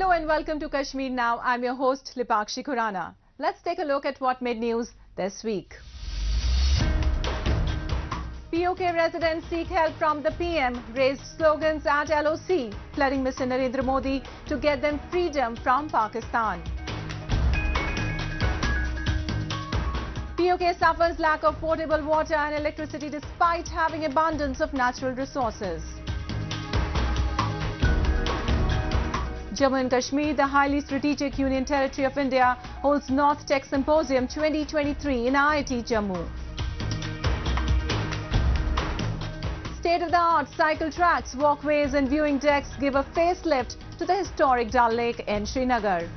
Hello and welcome to Kashmir Now. I'm your host Lipakshi Khurana. Let's take a look at what made news this week. POK residents seek help from the PM, raised slogans at LOC, flooding Mr. Narendra Modi to get them freedom from Pakistan. POK suffers lack of potable water and electricity despite having abundance of natural resources. Jammu and Kashmir, the highly strategic Union Territory of India, holds North Tech Symposium 2023 in IIT Jammu. State-of-the-art cycle tracks, walkways and viewing decks give a facelift to the historic Dal Lake in Srinagar.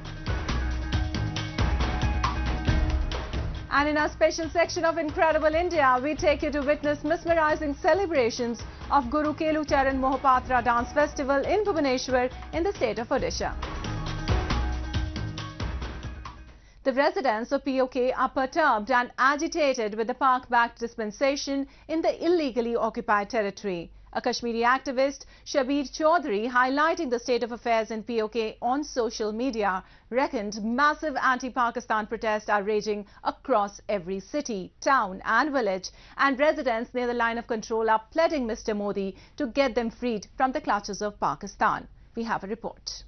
And in our special section of Incredible India, we take you to witness mesmerizing celebrations of Guru Kelu Charan Mohapatra Dance Festival in Bhubaneswar in the state of Odisha. The residents of POK are perturbed and agitated with the Pak-backed dispensation in the illegally occupied territory. A Kashmiri activist, Shabir Chaudhry, highlighting the state of affairs in POK on social media, reckoned massive anti-Pakistan protests are raging across every city, town and village, and residents near the line of control are pleading Mr. Modi to get them freed from the clutches of Pakistan. We have a report.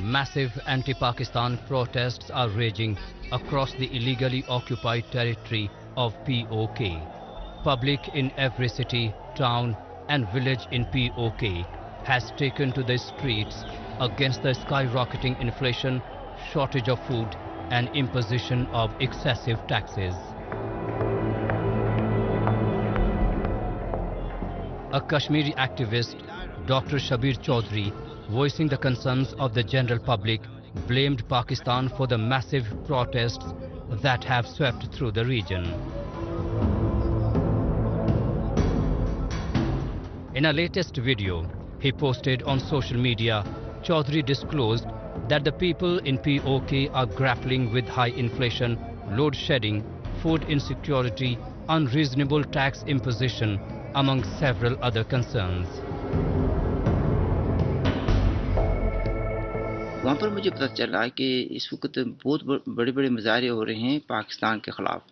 Massive anti-Pakistan protests are raging across the illegally occupied territory of POK. Public in every city, town and village in POK has taken to the streets against the skyrocketing inflation, shortage of food and imposition of excessive taxes. A Kashmiri activist, Dr. Shabir Chaudhry, voicing the concerns of the general public, blamed Pakistan for the massive protests that have swept through the region. In a latest video he posted on social media, Chaudhry disclosed that the people in POK are grappling with high inflation, load shedding, food insecurity, unreasonable tax imposition, among several other concerns. वहाँ पर मुझे पता चला कि इस वक्त बहुत बड़े बड़े मुजाहरे हो रहे हैं पाकिस्तान के ख़िलाफ़,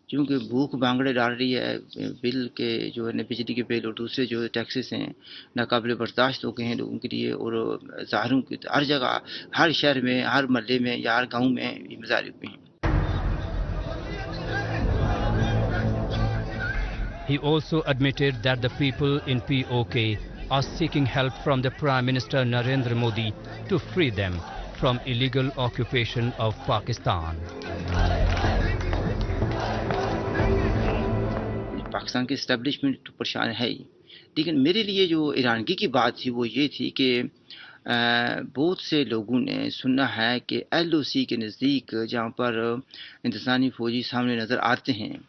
क्योंकि भूख बांगड़े डाल रही है। बिल के जो है बिजली के बिल और दूसरे जो टैक्सेस हैं नाकाबिले बर्दाश्त हो गए हैं लोगों के लिए, और ज़ाहिरों की हर जगह, हर शहर में, हर महल्ले में या हर गाँव में ये मुजाहरे हुए हैं। He also admitted that the people in POK are seeking help from the Prime Minister Narendra Modi to free them from illegal occupation of Pakistan. Pakistan के इस्टेब्लिशमेंट तो परेशान है ही, लेकिन मेरे लिए जो हैरानगी की बात थी वो ये थी कि बहुत से लोगों ने सुना है कि LOC के नज़दीक जहाँ पर हिंदुस्तानी फौजी सामने नज़र आते हैं,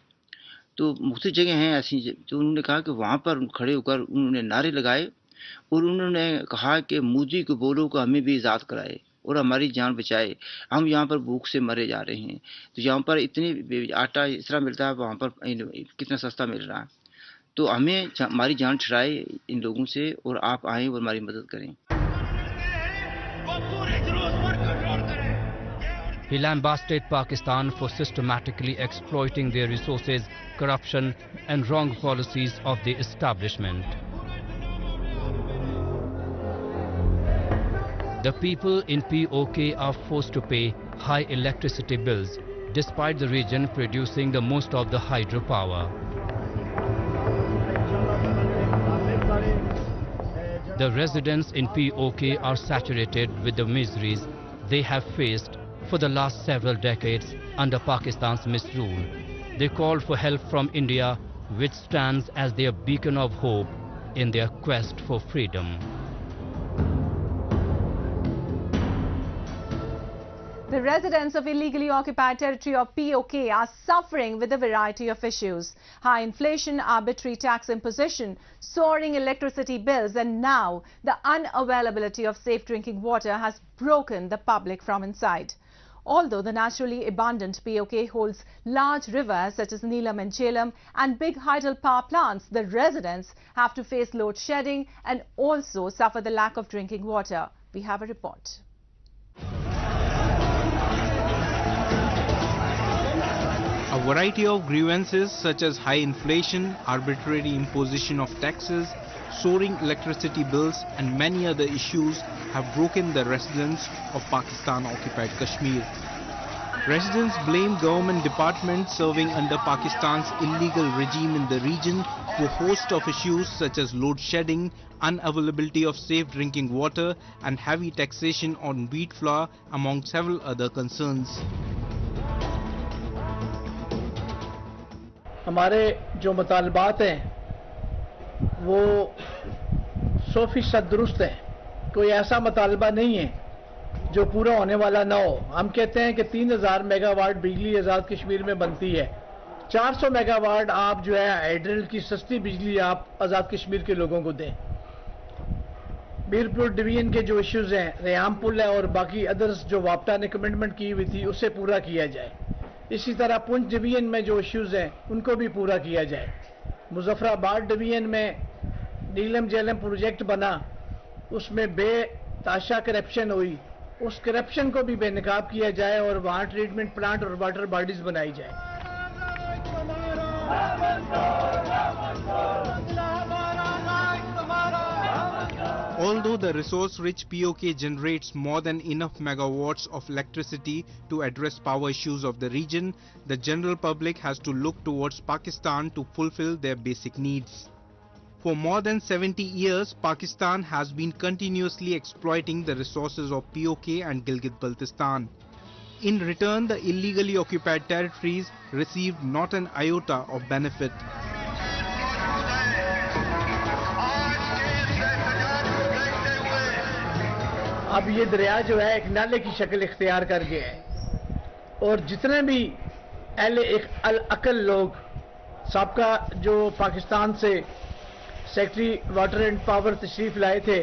तो मुख्तलिफ जगह हैं ऐसी, तो उन्होंने कहा कि वहाँ पर खड़े होकर उन्होंने नारे लगाए और उन्होंने कहा कि मोदी को बोलो कि हमें भी आज़ाद कराए और हमारी जान बचाए, हम यहाँ पर भूख से मरे जा रहे हैं। तो यहाँ पर इतनी आटा इस तरह मिलता है, वहाँ पर कितना सस्ता मिल रहा है, तो हमें हमारी जान छुड़ाए इन लोगों से और आप आएँ और हमारी मदद करें। He lambasted Pakistan for systematically exploiting their resources, corruption and wrong policies of the establishment. The people in POK are forced to pay high electricity bills, despite the region producing the most of the hydropower. The residents in POK are saturated with the miseries they have faced for the last several decades under Pakistan's misrule. They called for help from India, which stands as their beacon of hope in their quest for freedom. The residents of illegally occupied territory of POK are suffering with a variety of issues. High inflation, arbitrary tax imposition, soaring electricity bills, and now the unavailability of safe drinking water has broken the public from inside. Although the naturally abundant POK holds large rivers such as Neelam and Jhelum and big hydel power plants, the residents have to face load shedding and also suffer the lack of drinking water. We have a report. A variety of grievances such as high inflation, arbitrary imposition of taxes, soaring electricity bills and many other issues have broken the residents of Pakistan-occupied Kashmir. Residents blame government departments serving under Pakistan's illegal regime in the region for a host of issues such as load shedding, unavailability of safe drinking water and heavy taxation on wheat flour among several other concerns. हमारे जो मुतालबात हैं वो 100% दुरुस्त हैं। कोई ऐसा मुतालबा नहीं है जो पूरा होने वाला ना हो। हम कहते हैं कि 3000 मेगावाट बिजली आज़ाद कश्मीर में बनती है। 400 मेगावाट आप जो है हाइड्रल की सस्ती बिजली आप आज़ाद कश्मीर के लोगों को दें। मीरपुर डिवीजन के जो इश्यूज हैं, रेहाम पुल है और बाकी अदर्स जो वापटा ने कमिटमेंट की हुई थी उसे पूरा किया जाए। इसी तरह पुंछ डिवीजन में जो इश्यूज हैं उनको भी पूरा किया जाए। मुजफ्फराबाद डिवीजन में नीलम झेलम प्रोजेक्ट बना, उसमें बेताशा करप्शन हुई, उस करप्शन को भी बेनकाब किया जाए और वहाँ ट्रीटमेंट प्लांट और वाटर बॉडीज बनाई जाए। Although the resource-rich POK generates more than enough megawatts of electricity to address power issues of the region, the general public has to look towards Pakistan to fulfill their basic needs. For more than 70 years, Pakistan has been continuously exploiting the resources of POK and Gilgit-Baltistan. In return, the illegally occupied territories received not an iota of benefit. अब ये दरिया जो है एक नाले की शक्ल इख्तियार कर गया है और जितने भी एक अकल लोग सबका जो पाकिस्तान से सेक्रेटरी वाटर एंड पावर तशरीफ लाए थे,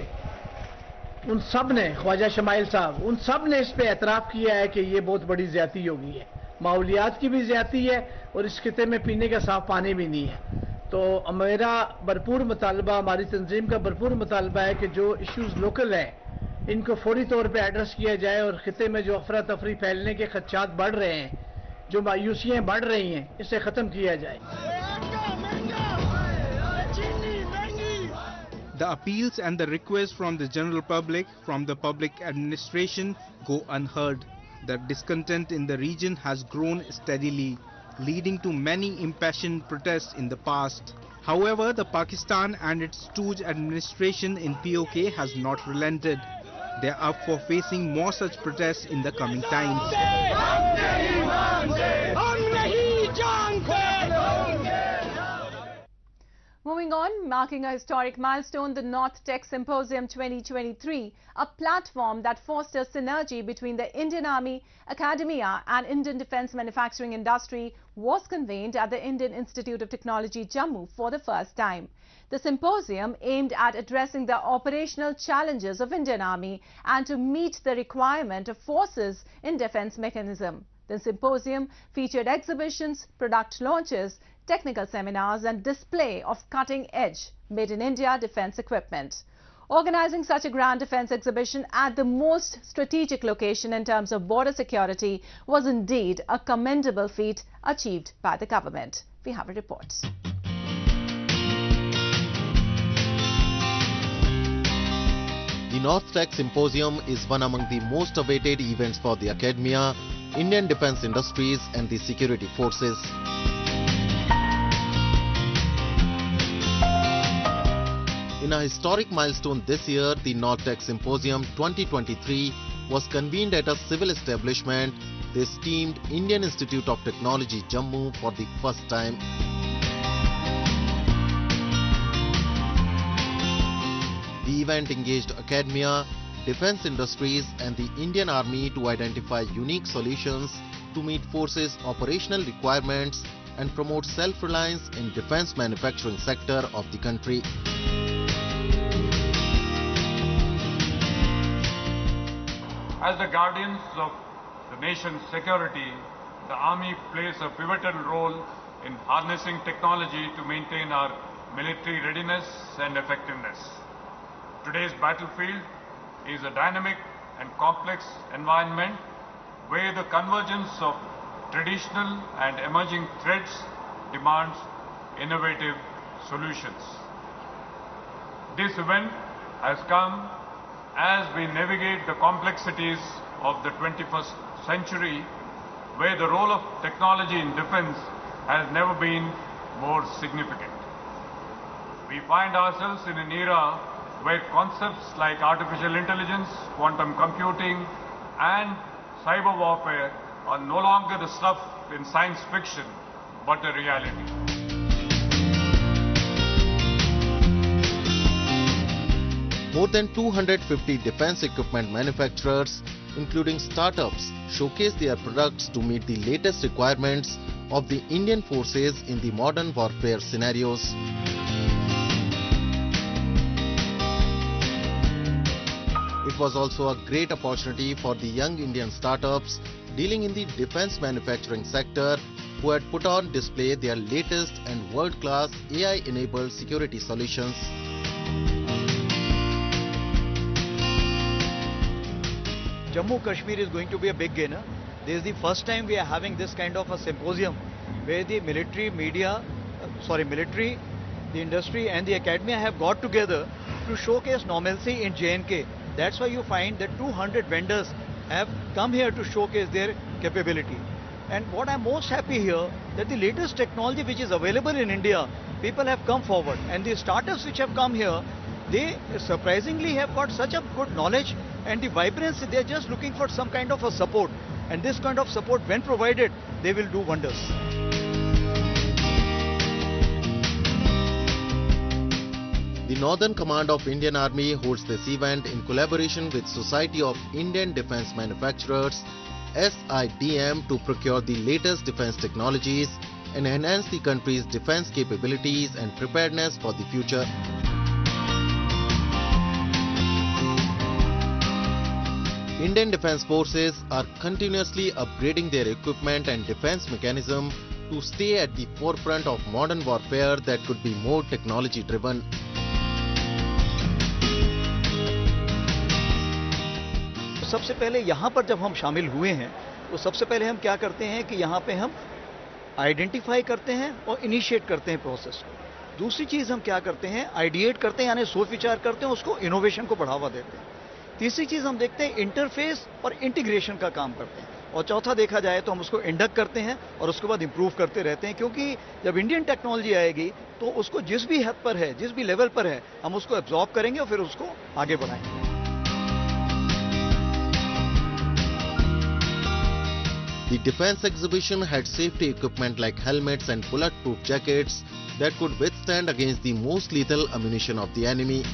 उन सब ने, ख्वाजा शमाइल साहब, उन सब ने इस पे एतराफ़ किया है कि ये बहुत बड़ी ज़्यादती हो गई है। माहौलियात की भी ज़्यादती है और इस खिते में पीने का साफ पानी भी नहीं है। तो मेरा भरपूर मुतालबा, हमारी तंजीम का भरपूर मुतालबा है कि जो इश्यूज़ लोकल हैं इनको फौरी तौर पे एड्रेस किया जाए और खिते में जो अफरा तफरी फैलने के खदशात बढ़ रहे हैं, जो मायूसियाँ बढ़ रही हैं, इसे ख़त्म किया जाए। The appeals and the requests from the general public, from the public administration go unheard. The discontent in the region has grown steadily, leading to many impassioned protests in the past. However, the Pakistan and its stooge administration in POK has not relented. They are up for facing more such protests in the coming times. Moving on, marking a historic milestone, the North Tech Symposium 2023, a platform that fosters synergy between the Indian Army, academia and Indian defence manufacturing industry, was convened at the Indian Institute of Technology, Jammu for the first time. The symposium aimed at addressing the operational challenges of Indian Army and to meet the requirement of forces in defence mechanism. The symposium featured exhibitions, product launches, technical seminars and display of cutting-edge made-in-India defence equipment. Organising such a grand defence exhibition at the most strategic location in terms of border security was indeed a commendable feat achieved by the government. We have a report. The North Tech Symposium is one among the most awaited events for the academia, Indian defence industries and the security forces. In a historic milestone this year, the North Tech Symposium 2023 was convened at a civil establishment, the esteemed Indian Institute of Technology, Jammu, for the first time. The event engaged academia, defence industries and the Indian Army to identify unique solutions to meet forces' operational requirements and promote self-reliance in defence manufacturing sector of the country. As the guardians of the the nation's security, the Army plays a pivotal role in harnessing technology to maintain our military readiness and effectiveness. Today's battlefield is a dynamic and complex environment where the convergence of traditional and emerging threats demands innovative solutions. This event has come as we navigate the complexities of the 21st century, where the role of technology in defense has never been more significant. We find ourselves in an era where concepts like artificial intelligence, quantum computing, and cyber warfare are no longer the stuff in science fiction, but a reality. More than 250 defense equipment manufacturers, including startups, showcase their products to meet the latest requirements of the Indian forces in the modern warfare scenarios. It was also a great opportunity for the young Indian startups dealing in the defense manufacturing sector who had put on display their latest and world-class AI-enabled security solutions. Jammu Kashmir is going to be a big gainer. This is the first time we are having this kind of a symposium where the military, the industry and the academia have got together to showcase normalcy in J&K. That's why you find that 200 vendors have come here to showcase their capability. And what I'm most happy here, that the latest technology which is available in India, people have come forward. And the startups which have come here, they surprisingly have got such a good knowledge and the vibrancy. They're just looking for some kind of a support. And this kind of support, when provided, they will do wonders. The Northern Command of Indian Army holds this event in collaboration with Society of Indian Defence Manufacturers (SIDM) to procure the latest defence technologies and enhance the country's defence capabilities and preparedness for the future. Indian Defence Forces are continuously upgrading their equipment and defence mechanism to stay at the forefront of modern warfare that could be more technology driven. सबसे पहले यहाँ पर जब हम शामिल हुए हैं तो सबसे पहले हम क्या करते हैं कि यहाँ पे हम आइडेंटिफाई करते हैं और इनिशिएट करते हैं प्रोसेस को। दूसरी चीज़ हम क्या करते हैं, आइडिएट करते हैं, यानी सोच विचार करते हैं, उसको इनोवेशन को बढ़ावा देते हैं। तीसरी चीज़ हम देखते हैं इंटरफेस और इंटीग्रेशन का काम करते हैं। और चौथा देखा जाए तो हम उसको इंडक्ट करते हैं और उसके बाद इंप्रूव करते रहते हैं, क्योंकि जब इंडियन टेक्नोलॉजी आएगी तो उसको जिस भी हद पर है, जिस भी लेवल पर है, हम उसको एब्जॉर्ब करेंगे और फिर उसको आगे बढ़ाएंगे। The defense exhibition had safety equipment like helmets and bulletproof jackets that could withstand against the most lethal ammunition of the enemy.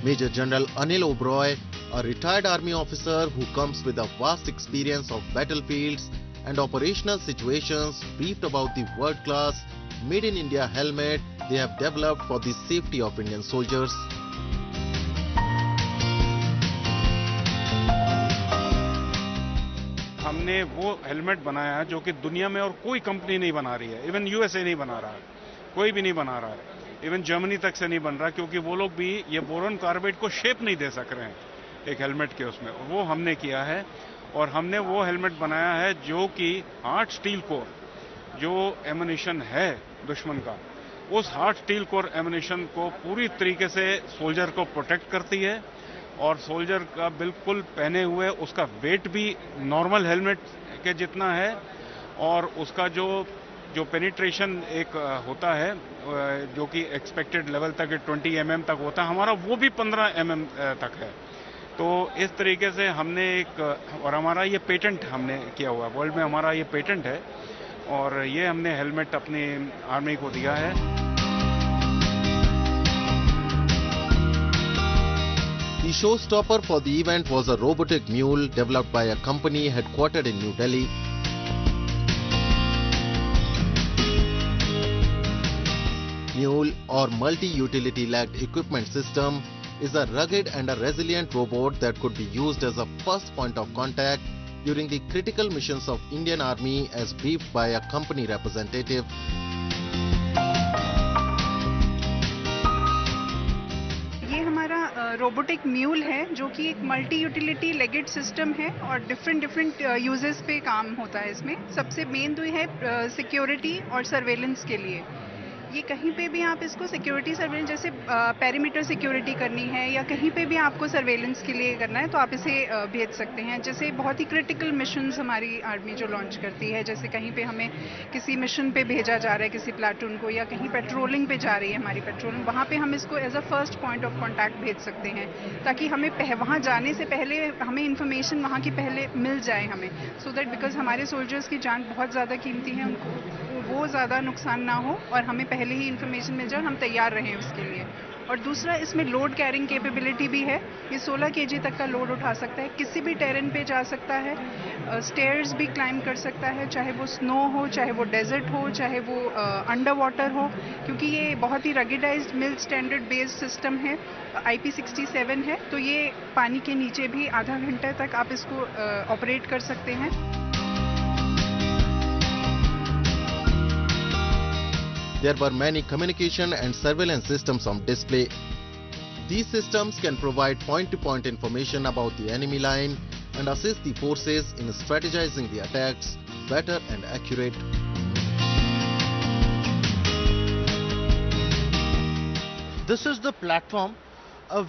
Major General Anil Oberoi, a retired army officer who comes with a vast experience of battlefields and operational situations, briefed about the world-class Made in India helmet they have developed for the safety of Indian soldiers. हमने वो helmet बनाया है जो कि दुनिया में और कोई कंपनी नहीं बना रही है। इवन यूएसए नहीं बना रहा है, कोई भी नहीं बना रहा है, इवन जर्मनी तक से नहीं बन रहा, क्योंकि वो लोग भी ये बोरॉन कार्बाइड को शेप नहीं दे सक रहे हैं एक हेलमेट के उसमें। वो हमने किया है और हमने वो हेलमेट बनाया है जो कि हार्ड स्टील कोर जो एमुनिशन है दुश्मन का, उस हार्ड स्टील कोर एमुनिशन को पूरी तरीके से सोल्जर को प्रोटेक्ट करती है और सोल्जर का बिल्कुल पहने हुए उसका वेट भी नॉर्मल हेलमेट के जितना है और उसका जो पेनिट्रेशन एक होता है जो कि एक्सपेक्टेड लेवल तक 20 mm तक होता है, हमारा वो भी 15 mm तक है। तो इस तरीके से हमने और हमारा ये पेटेंट हमने किया हुआ है, वर्ल्ड में हमारा ये पेटेंट है और ये हमने हेलमेट अपनी आर्मी को दिया है। The showstopper for the event was a robotic mule developed by a company headquartered in New Delhi. Mule or multi-utility legged equipment system is a rugged and a resilient robot that could be used as a first point of contact during the critical missions of Indian Army as briefed by a company representative. ये हमारा robotic mule है जो कि एक multi utility legged system है और different uses पे काम होता है इसमें। सबसे मेन तो ये है सिक्योरिटी और सर्वेलेंस के लिए। ये कहीं पे भी आप इसको सिक्योरिटी सर्वेलेंस जैसे पेरीमीटर सिक्योरिटी करनी है या कहीं पे भी आपको सर्वेलेंस के लिए करना है तो आप इसे भेज सकते हैं। जैसे बहुत ही क्रिटिकल मिशंस हमारी आर्मी जो लॉन्च करती है, जैसे कहीं पे हमें किसी मिशन पे भेजा जा रहा है किसी प्लाटून को या कहीं पेट्रोलिंग पे जा रही है हमारी पेट्रोलिंग, वहाँ पे हम इसको as a first point of contact भेज सकते हैं ताकि हमें वहाँ जाने से पहले हमें इन्फॉर्मेशन वहाँ की पहले मिल जाए हमें, सो दैट बिकॉज हमारे सोल्जर्स की जान बहुत ज़्यादा कीमती है, उनको वो ज़्यादा नुकसान ना हो और हमें पहले ही इन्फॉर्मेशन मिल जाए और हम तैयार रहें उसके लिए। और दूसरा इसमें लोड कैरिंग कैपेबिलिटी भी है। ये 16 kg तक का लोड उठा सकता है, किसी भी टेरेन पे जा सकता है, स्टेयर्स भी क्लाइंब कर सकता है, चाहे वो स्नो हो, चाहे वो डेजर्ट हो, चाहे वो अंडर वाटर हो, क्योंकि ये बहुत ही रगिडाइज्ड मिल स्टैंडर्ड बेस्ड सिस्टम है, IP67 है, तो ये पानी के नीचे भी आधा घंटे तक आप इसको ऑपरेट कर सकते हैं। There were many communication and surveillance systems on display. These systems can provide point-to-point information about the enemy line and assist the forces in strategizing the attacks better and accurate. This is the platform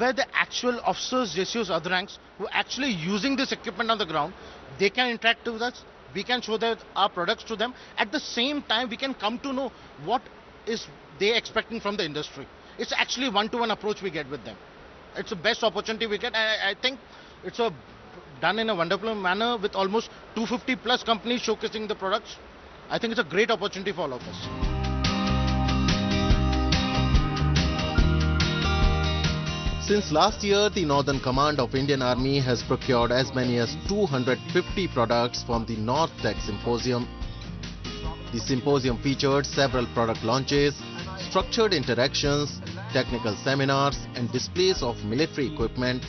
where the actual officers, JCOs, other ranks who are actually using this equipment on the ground, they can interact with us. We can show our products to them. At the same time, we can come to know what is they expecting from the industry. It's actually one-to-one approach we get with them. It's the best opportunity we get, and I think it's done in a wonderful manner with almost 250 plus companies showcasing the products. I think it's a great opportunity for all of us. Since last year, the Northern Command of Indian Army has procured as many as 250 products from the North Tech Symposium. The symposium featured several product launches, structured interactions, technical seminars, and displays of military equipment.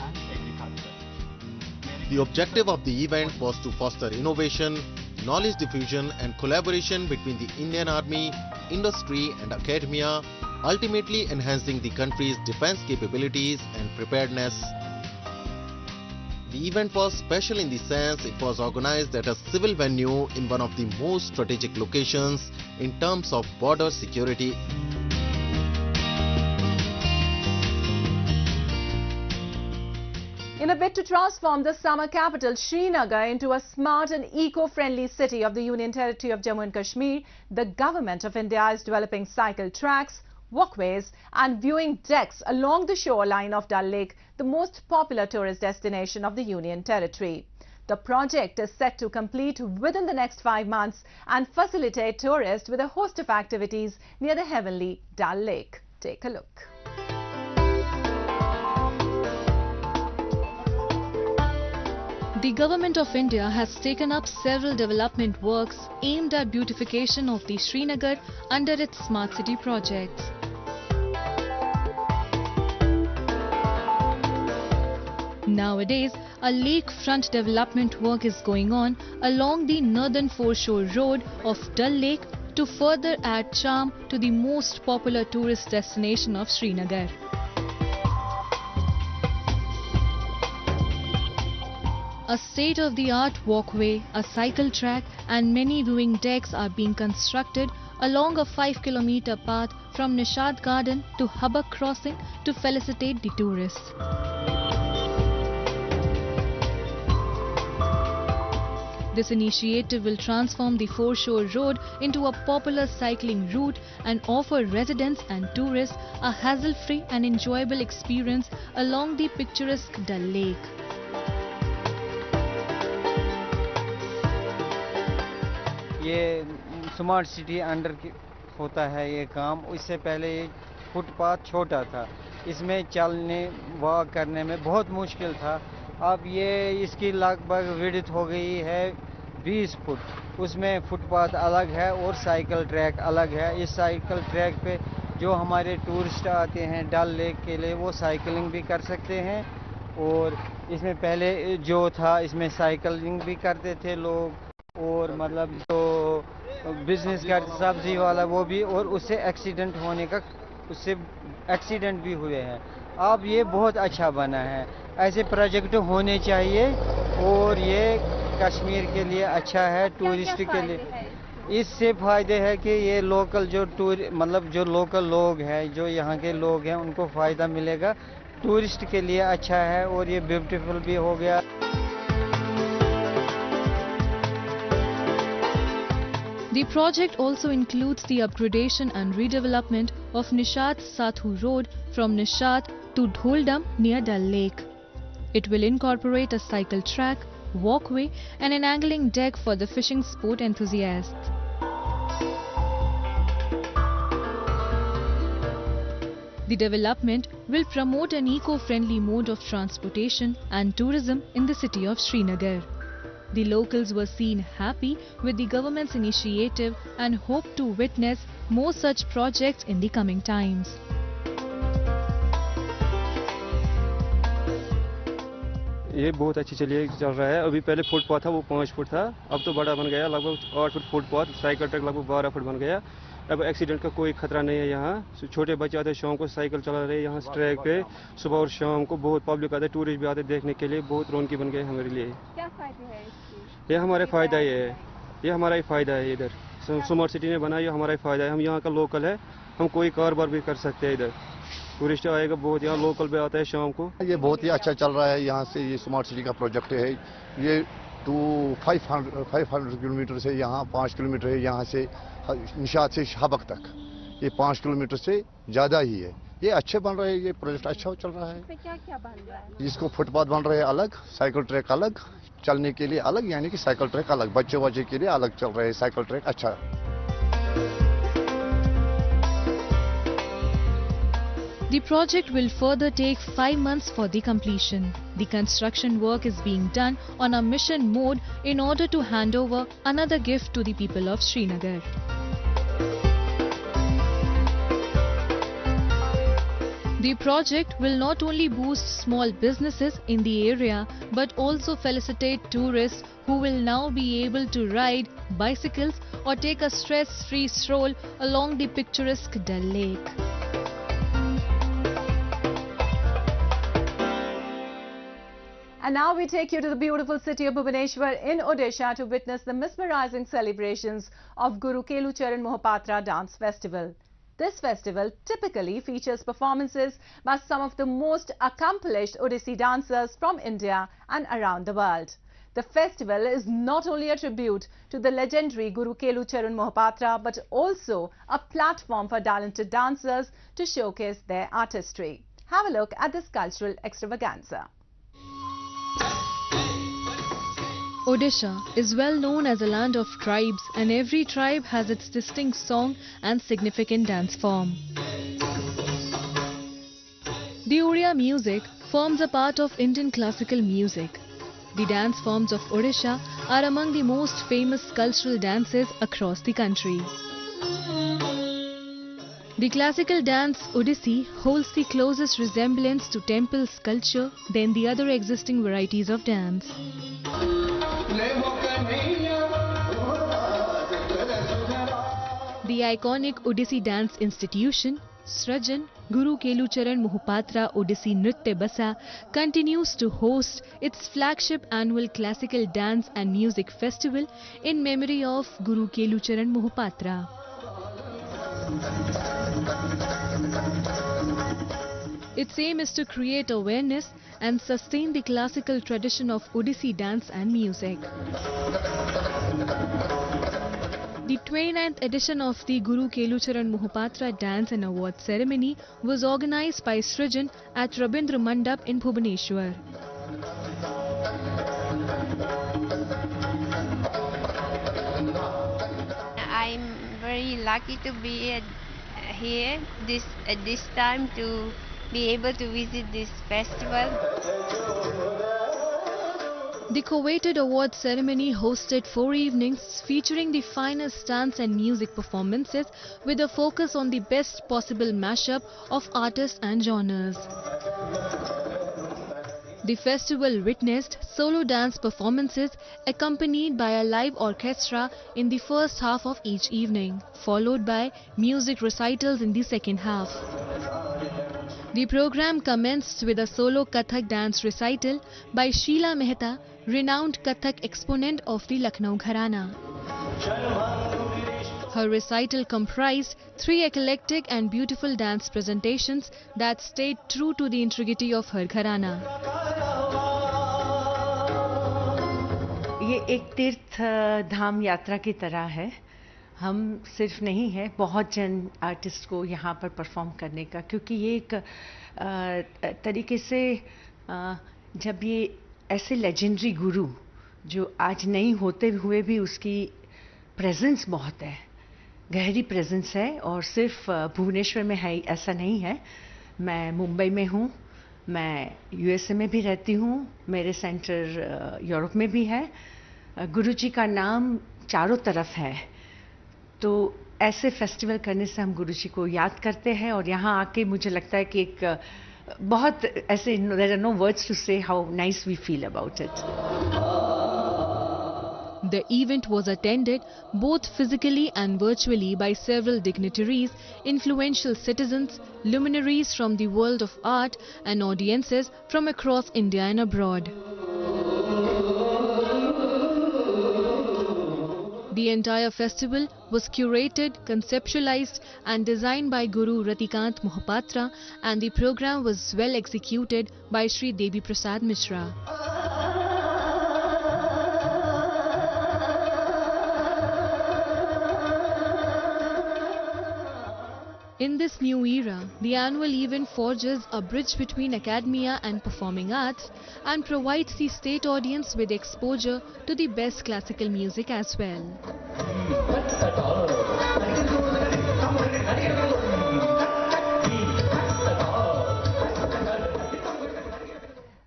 The objective of the event was to foster innovation, knowledge diffusion, and collaboration between the Indian Army, industry, and academia, ultimately enhancing the country's defense capabilities and preparedness. The event was special in the sense it was organized at a civil venue in one of the most strategic locations in terms of border security. In a bid to transform the summer capital Srinagar into a smart and eco-friendly city of the Union Territory of Jammu and Kashmir, the Government of India is developing cycle tracks, walkways and viewing decks along the shoreline of Dal Lake, the most popular tourist destination of the Union Territory. The project is set to complete within the next 5 months and facilitate tourists with a host of activities near the heavenly Dal Lake. Take a look. The Government of India has taken up several development works aimed at beautification of the Srinagar under its Smart City projects. Nowadays, a lakefront development work is going on along the northern foreshore road of Dal Lake to further add charm to the most popular tourist destination of Srinagar. A state-of-the-art walkway, a cycle track and many viewing decks are being constructed along a 5-kilometer path from Nishad Garden to Hubba Crossing to felicitate the tourists. This initiative will transform the foreshore road into a popular cycling route and offer residents and tourists a hassle-free and enjoyable experience along the picturesque Dal Lake. ये smart city under होता है ये काम। इससे पहले ये footpath छोटा था, इसमें चलने वॉक करने में बहुत मुश्किल था। अब ये इसकी लगभग विड्थ हो गई है 20 फुट। उसमें फुटपाथ अलग है और साइकिल ट्रैक अलग है। इस साइकिल ट्रैक पे जो हमारे टूरिस्ट आते हैं डल लेक के लिए वो साइकिलिंग भी कर सकते हैं। और इसमें पहले जो था इसमें साइकिलिंग भी करते थे लोग और मतलब जो बिजनेस का सब्जी वाला वो भी, और उससे एक्सीडेंट भी हुए हैं। अब ये बहुत अच्छा बना है, ऐसे प्रोजेक्ट होने चाहिए और ये कश्मीर के लिए अच्छा है, टूरिस्ट के लिए। इससे फायदे है कि ये लोकल जो जो लोकल लोग हैं, जो यहाँ के लोग हैं, उनको फायदा मिलेगा। टूरिस्ट के लिए अच्छा है और ये ब्यूटीफुल भी हो गया। The project also includes the upgradation and redevelopment of Nishat Sathu Road from Nishat to Dholdam near Dal Lake. It will incorporate a cycle track, walkway and an angling deck for the fishing sport enthusiasts. The development will promote an eco-friendly mode of transportation and tourism in the city of Srinagar. The locals were seen happy with the government's initiative and hope to witness more such projects in the coming times. ये बहुत अच्छी चल रहा है। अभी पहले footpath था वो 5 फुट था, अब तो बड़ा बन गया, लगभग 8 फुट फुटपाथ, साइकिल ट्रैक लगभग 12 फुट बन गया। अब एक्सीडेंट का कोई खतरा नहीं है। यहाँ छोटे बच्चे आते हैं शाम को साइकिल चला रहे हैं यहाँ ट्रैक पे, सुबह और शाम को बहुत पब्लिक आते हैं, टूरिस्ट भी आते हैं देखने के लिए। बहुत रौनकी बन गई हमारे लिए। क्या फायदे हैं इसके? ये हमारे फायदा ही है, ये हमारा ही फायदा है। इधर स्मार्ट सिटी ने बनाया, हमारा ही फायदा है। हम यहाँ का लोकल है, हम कोई कारोबार भी कर सकते हैं। इधर टूरिस्ट आएगा बहुत, यहाँ लोकल भी आता है शाम को। ये बहुत ही अच्छा चल रहा है। यहाँ से ये स्मार्ट सिटी का प्रोजेक्ट है। ये 500 किलोमीटर से यहाँ 5 किलोमीटर है, यहाँ से निशात से हबक तक ये 5 किलोमीटर से ज़्यादा ही है। ये अच्छे बन रहे हैं, ये प्रोजेक्ट अच्छा चल रहा है। इसमें क्या बन रहा है? इसको फुटपाथ बन रहे हैं अलग, साइकिल ट्रैक अलग, चलने के लिए अलग, यानी कि साइकिल ट्रैक अलग, बच्चे के लिए अलग चल रहे हैं साइकिल ट्रैक। अच्छा The project will further take 5 months for the completion. The construction work is being done on a mission mode in order to hand over another gift to the people of Srinagar. The project will not only boost small businesses in the area but also felicitate tourists who will now be able to ride bicycles or take a stress-free stroll along the picturesque Dal Lake. And now we take you to the beautiful city of Bhubaneswar in Odisha to witness the mesmerizing celebrations of Guru Kelucharan Mohapatra Dance Festival. This festival typically features performances by some of the most accomplished Odissi dancers from India and around the world. The festival is not only a tribute to the legendary Guru Kelucharan Mohapatra but also a platform for talented dancers to showcase their artistry. Have a look at this cultural extravaganza. Odisha is well known as a land of tribes, and every tribe has its distinct song and significant dance form. The Oriya music forms a part of Indian classical music. The dance forms of Odisha are among the most famous cultural dances across the country. The classical dance Odissi holds the closest resemblance to temple sculpture than the other existing varieties of dance. The iconic Odissi dance institution, Srajan Guru Kelucharan Mohapatra Odissi Nritya Basa, continues to host its flagship annual classical dance and music festival in memory of Guru Kelucharan Mohapatra. Its aim is to create awareness and sustain the classical tradition of Odissi dance and music. The 29th edition of the Guru Kelucharan Mohapatra Dance and Award Ceremony was organized by Srijan at Rabindra Mandap in Bhubaneswar. I'm very lucky to be here at this time to be able to visit this festival. The coveted award ceremony hosted 4 evenings featuring the finest dance and music performances with a focus on the best possible mashup of artists and genres. The festival witnessed solo dance performances accompanied by a live orchestra in the first half of each evening, followed by music recitals in the second half. The program commenced with a solo Kathak dance recital by Sheila Mehta, renowned Kathak exponent of the Lucknow Gharana. Her recital comprised 3 eclectic and beautiful dance presentations that stayed true to the integrity of her Gharana. ये एक तीर्थ धाम यात्रा की तरह है. हम सिर्फ नहीं है, बहुत जन आर्टिस्ट को यहाँ पर परफॉर्म करने का, क्योंकि ये एक तरीके से जब ये ऐसे लेजेंडरी गुरु जो आज नहीं होते हुए भी उसकी प्रेजेंस बहुत है, गहरी प्रेजेंस है, और सिर्फ भुवनेश्वर में है ऐसा नहीं है. मैं मुंबई में हूँ, मैं यूएसए में भी रहती हूँ, मेरे सेंटर यूरोप में भी है. गुरुजी का नाम चारों तरफ है, तो ऐसे फेस्टिवल करने से हम गुरुजी को याद करते हैं. और यहाँ आके मुझे लगता है कि एक बहुत ऐसे there are no words to say how nice we feel about it. The event was attended both physically and virtually by several dignitaries, influential citizens, luminaries from the world of art, and audiences from across India and abroad. The entire festival was curated, conceptualized and designed by Guru Ratikant Mohapatra, and the program was well executed by Shri Devi Prasad Mishra. In this new era, the annual event forges a bridge between academia and performing arts and provides the state audience with exposure to the best classical music as well.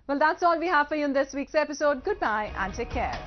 Well, that's all we have for you in this week's episode. Goodbye and take care.